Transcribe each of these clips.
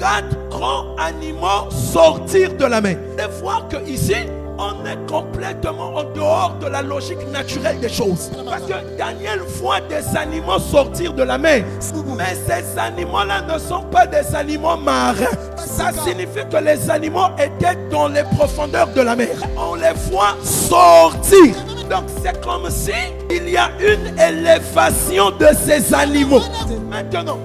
4 grands animaux sortir de la mer. Et voir que ici, on est complètement en dehors de la logique naturelle des choses. Parce que Daniel voit des animaux sortir de la mer. Mais ces animaux-là ne sont pas des animaux marins. Ça signifie que les animaux étaient dans les profondeurs de la mer. On les voit sortir. Donc c'est comme si il y a une élévation de ces animaux. Maintenant,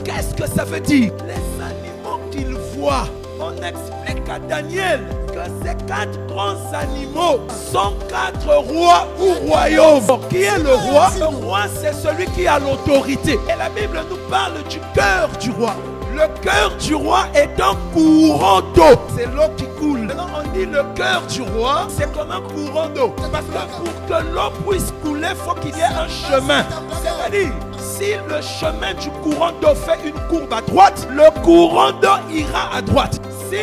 qu'est-ce que ça veut dire? Les animaux qu'il voit, on explique à Daniel que ces 4 grands animaux sont 4 rois ou royaumes. Qui est le roi? Le roi, c'est celui qui a l'autorité. Et la Bible nous parle du cœur du roi. Le cœur du roi est un courant d'eau. C'est l'eau qui coule. Maintenant, on dit le cœur du roi, c'est comme un courant d'eau. Parce que pour que l'eau puisse couler, il faut qu'il y ait un chemin. C'est-à-dire, si le chemin du courant d'eau fait une courbe à droite, le courant d'eau ira à droite. Si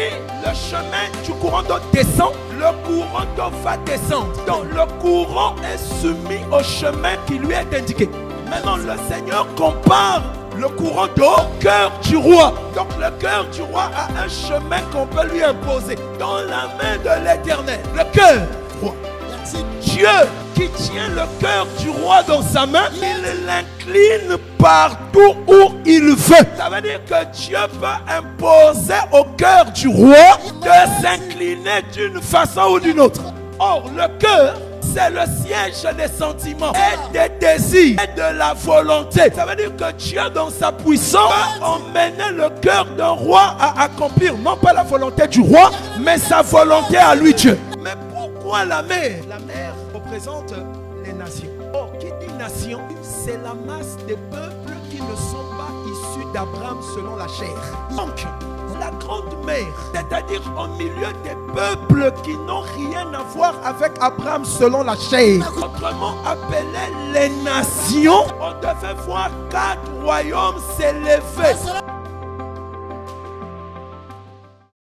le chemin du courant d'eau descend, le courant d'eau va descendre. Donc le courant est soumis au chemin qui lui est indiqué. Maintenant, le Seigneur compare le courant d'eau au cœur du roi. Donc le cœur du roi a un chemin qu'on peut lui imposer dans la main de l'Éternel. Le cœur du roi. Dieu qui tient le cœur du roi dans sa main, il l'incline partout où il veut. Ça veut dire que Dieu peut imposer au cœur du roi de s'incliner d'une façon ou d'une autre. Or, le cœur, c'est le siège des sentiments et des désirs et de la volonté. Ça veut dire que Dieu, dans sa puissance, peut emmener le cœur d'un roi à accomplir non pas la volonté du roi, mais sa volonté à lui, Dieu. Mais pourquoi la mer? La mer représente les nations. Or, qui dit nation, c'est la masse des peuples qui ne sont pas issus d'Abraham selon la chair. Donc, la grande mer, c'est-à-dire au milieu des peuples qui n'ont rien à voir avec Abraham selon la chair. Autrement appelé les nations, on devait voir 4 royaumes s'élever.